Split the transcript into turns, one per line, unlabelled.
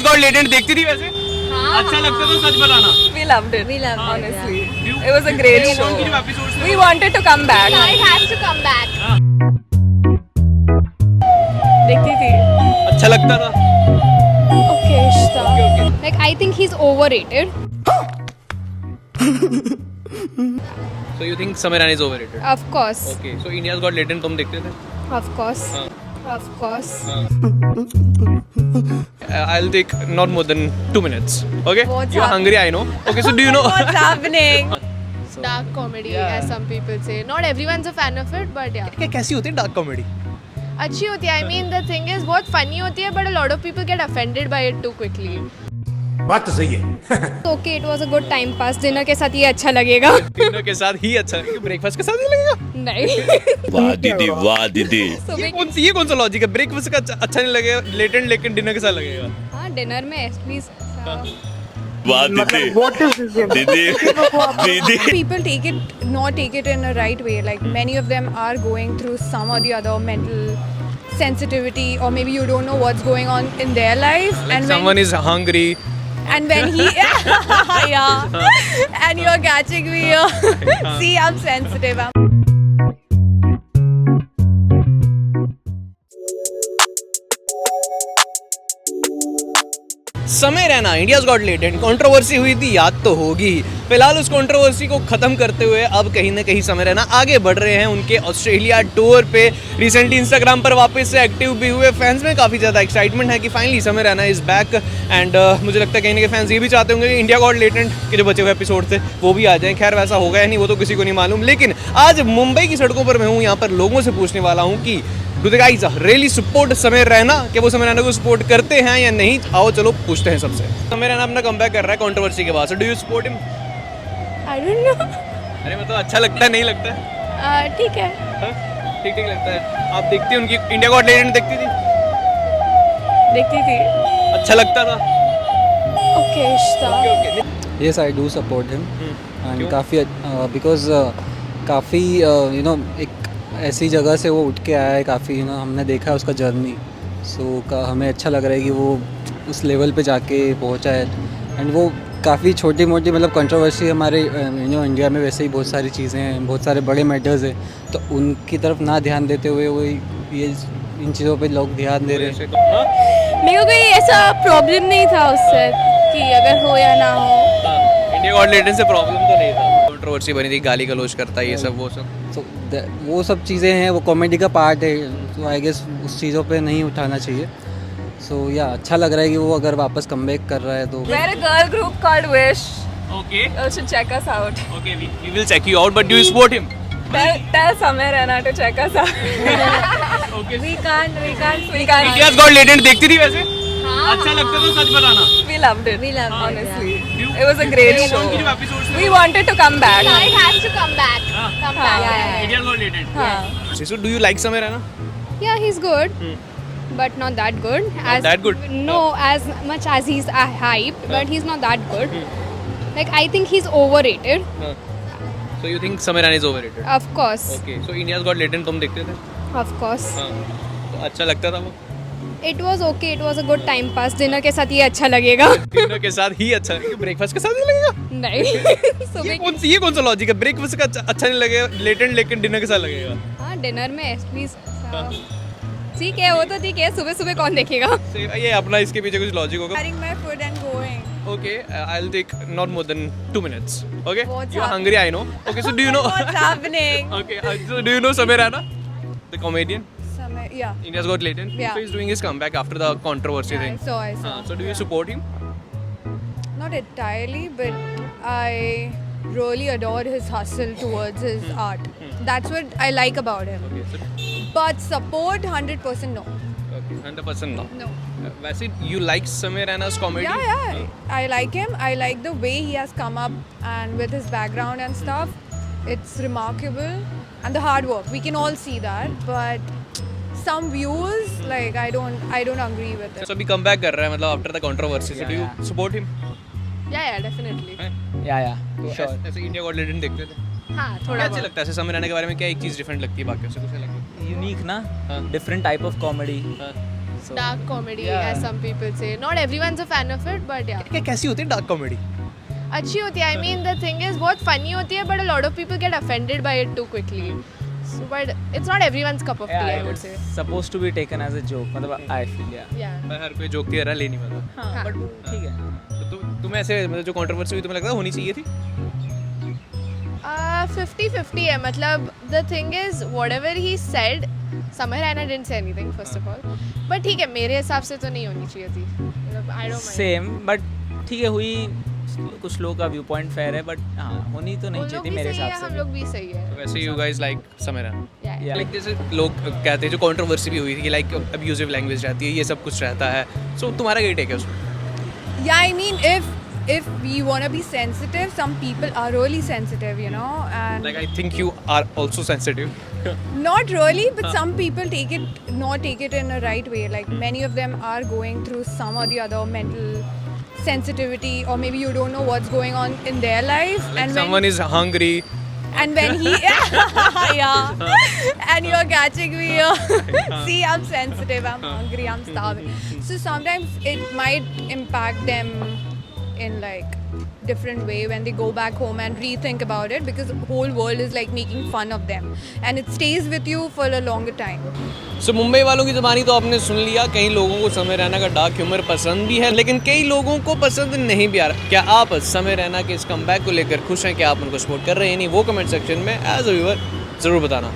Got latent देखती थी वैसे? अच्छा लगता था, सच बताना।
We loved it.
We loved it,
honestly.
yeah.
It was a great show. We wanted to come back.
It has to come back.
देखती थी.
अच्छा लगता था।
Okay, Ishta.
Okay.
Like I think he's overrated.
So you think Samir Rana is overrated?
Of course.
Okay. So India's got latent तुम देखते थे?
Of course.
हाँ.
Of course.
I'll take not more than 2 minutes. Okay?
What's
You're hungry, I know. Okay, so do you know?
What's happening?
Dark comedy, as some people say. Not everyone's a fan of it, but yeah.
कैसी होती है dark comedy?
अच्छी होती है. I mean, the thing is, बहुत funny होती है, but a lot of people get offended by it too quickly.
बात तो सही है।
Okay, it was a good time pass. Dinner के साथ ये अच्छा लगेगा.
डिनर के साथ ही अच्छा है, ब्रेकफास्ट के साथ ही लगेगा।
नहीं.
वाह दीदी वाह दीदी।
ये कौन सा लॉजिक है? ब्रेकफास्ट का अच्छा नहीं लगेगा, लेटेंट लेकिन डिनर के साथ लगेगा।
हाँ, डिनर में एटलीस्ट.
वाह दीदी दीदी।
People not take it in a right way. Like many of them are going through some or the other mental sensitivity, or maybe you don't know what's going on in their life.
Like someone is hungry.
And when he, yeah, and you're catching me here. See, I'm sensitive.
समय Raina India's got latent controversy हुई थी, याद तो होगी ही। फिलहाल उस controversy को खत्म करते हुए अब कहीं ना कहीं समय रैना आगे बढ़ रहे हैं उनके ऑस्ट्रेलिया टूर पे। रिसेंटली इंस्टाग्राम पर वापस से एक्टिव भी हुए। फैंस में काफ़ी ज़्यादा एक्साइटमेंट है कि फाइनली समय रैना इज़ बैक। एंड मुझे लगता है कहीं ना कहीं फैंस ये भी चाहते होंगे कि इंडिया गॉट लेटेंट के जो बचे हुए एपिसोड थे वो भी आ जाएं। खैर वैसा होगा या नहीं वो तो किसी को नहीं मालूम, लेकिन आज मुंबई की सड़कों पर मैं हूँ, यहाँ पर लोगों से पूछने वाला हूँ कि do the guys really support समय रैना? क्या वो समय रैना को सपोर्ट करते हैं या नहीं? आओ चलो पूछते हैं सबसे। समय रैना अपना कमबैक कर रहा है कंट्रोवर्सी के बाद, so do you support him?
I don't know.
अरे मतलब अच्छा लगता है, नहीं लगता है?
ठीक है.
ठीक ठीक लगता है। आप देखती उनकी इंडिया गॉट लेटेंट देखती थी?
देखती थी.
अच्छा लगता था?
Okay, Ishta.
Okay.
Yes, I do support him.
क्यों?
And काफ़ी because काफ़ी एक ऐसी जगह से वो उठ के आया है, काफ़ी हमने देखा है उसका जर्नी। सो हमें अच्छा लग रहा है कि वो उस लेवल पे जाके पहुंचा है। एंड वो काफ़ी छोटी मोटी मतलब कंट्रोवर्सी हमारे इंडिया में वैसे ही बहुत सारी चीज़ें हैं, बहुत सारे बड़े मैटर्स हैं, तो उनकी तरफ ना ध्यान देते हुए वो ये इन चीज़ों पे लोग ध्यान दे रहे हैं।
मेरे को कोई ऐसा प्रॉब्लम नहीं था उससे कि अगर हो या ना हो.
इंडिया गॉट लेटेंट से प्रॉब्लम तो नहीं था। कंट्रोवर्सी बनी थी, गाली गलौज करता है, ये सब वो सब।
तो वो सब चीज़ें हैं, वो कॉमेडी का पार्ट है, तो आई गेस उस चीज़ों पे नहीं उठाना चाहिए। सो या अच्छा लग रहा है कि वो अगर वापस कमबैक कर रहा है तो।
We're a girl group called Wish.
Okay.
You should check us out.
Okay, we will check you out, but do you support him?
Tell Samir Rana to check us out.
Okay.
We can't.
India's got latent देखती थी वैसे? अच्छा लगता था, सच बताना।
We loved it.
We loved it,
honestly.
yeah.
It was a great show. We wanted to come back.
It has to come back. Come back.
India's got latent.
हाँ.
So do you like Samir Rana?
Yeah, he's good. But not that good.
Not that good?
No, as much as he's hyped, but he's not that good. Like I think he's overrated.
So you think Samir Rana is overrated?
Of course.
Okay. So India's got latent तुम देखते थे?
Of course.
तो अच्छा लगता था वो?
It was okay. It was a good time pass. Dinner के साथ ये अच्छा लगेगा.
डिनर के साथ ही अच्छा है, ब्रेकफास्ट के साथ ही लगेगा?
नहीं.
ये कौन सा लॉजिक है? ब्रेकफास्ट का अच्छा नहीं लगेगा, लेटेंट लेकिन डिनर के साथ लगेगा।
हाँ, डिनर में एटलीस्ट. ठीक है, वो तो ठीक है, सुबह सुबह कौन देखेगा?
ये अपना इसके पीछे कुछ लॉजिक होगा।
Having my food and going.
Okay, I'll take not more than 2 minutes. Okay?
What's
You're
happening?
hungry, I know. Okay, so do you know?
What's happening?
Okay, so do you know Samir Rana, the comedian?
Samir, yeah.
India's got latent.
Yeah.
So he's doing his comeback after the controversy thing.
I saw.
So do you support him?
Not entirely, but I really adore his hustle towards his art. That's what I like about him.
Okay, so
But support 100% no.
okay, 100% no.
No.
वैसे you like Samir Rana's comedy?
Yeah. I like him. I like the way he has come up and with his background and stuff. It's remarkable. And the hard work. We can all see that. But some views, like I don't agree with it.
So अभी comeback कर रहा है मतलब after the controversy. So do you support him?
Yeah, definitely.
या
तो
sure.
ऐसे India got latent देखते थे?
हाँ,
क्या
थोड़ा
अच्छा लगता है ऐसे समय रहने के बारे में? क्या एक चीज़ डिफरेंट लगती है बाकियों से? कुछ अलग?
यूनिक ना,
हाँ।
Different type of comedy.
So,
Dark comedy,
Yeah.
as some people say. Not everyone's a fan of it, but yeah.
कैसी होती है डार्क कॉमेडी?
अच्छी होती है. I mean, the thing is, बहुत funny होती है, but a lot of people get offended by it too quickly. So, but it's not everyone's cup of tea, I would say.
supposed to be taken as a joke. मतलब I feel yeah.
Yeah.
हर कोई joke थी ले नहीं मतलब.
हाँ, but ठीक है.
तो तुम्हें ऐसे मतलब जो कंट्रोवर्सी हुई तुम्हें लगता है होनी चाहिए थी?
50-50 है. मतलब the thing is, whatever he said, Samir Raina didn't say anything first of all. But ठीक है, मेरे हिसाब से तो नहीं होनी चाहिए थी. मतलब I don't mind.
Same, but ठीक है हुई. कुछ लोगों का व्यू पॉइंट फेयर है, बट हाँ होनी तो नहीं
वो
चाहिए
लोग
थी
भी
मेरे
सही है,
हिसाब से.
हम लोग भी सही है.
वैसे you guys like Sameer Raina?
Yeah.
Yeah.
Like जैसे लोग कहते हैं जो कंट्रोवर्सी भी हुई थी कि लाइक अब्यूजिव लैंग्वेज रहती है, ये सब कुछ रहता है. सो तुम्हारा क्या टेक है उसमें?
Yeah, I mean, if we want to be sensitive, some people are really sensitive, you know, and
Like I think you are also sensitive.
not really, but some people take it in a right way. Like many of them are going through some or the other mental sensitivity, or maybe you don't know what's going on in their life,
Like
and
someone is hungry.
when he yeah, and you're catching me here. See, I'm sensitive, I'm hungry, I'm starving. So sometimes it might impact them in like different way when they go back home and rethink about it, because the whole world is like making fun of them and it stays with you for a longer time.
सो मुंबई वालों की ज़बानी तो आपने सुन लिया. कई लोगों को समीर रैना का dark humour पसंद भी है, लेकिन कई लोगों को पसंद नहीं भी आ रहा. क्या आप समीर रैना के इस कमबैक को लेकर खुश हैं? क्या आप उनको सपोर्ट कर रहे हैं? नहीं, वो कमेंट सेक्शन में एज अ व्यूअर ज़रूर बताना.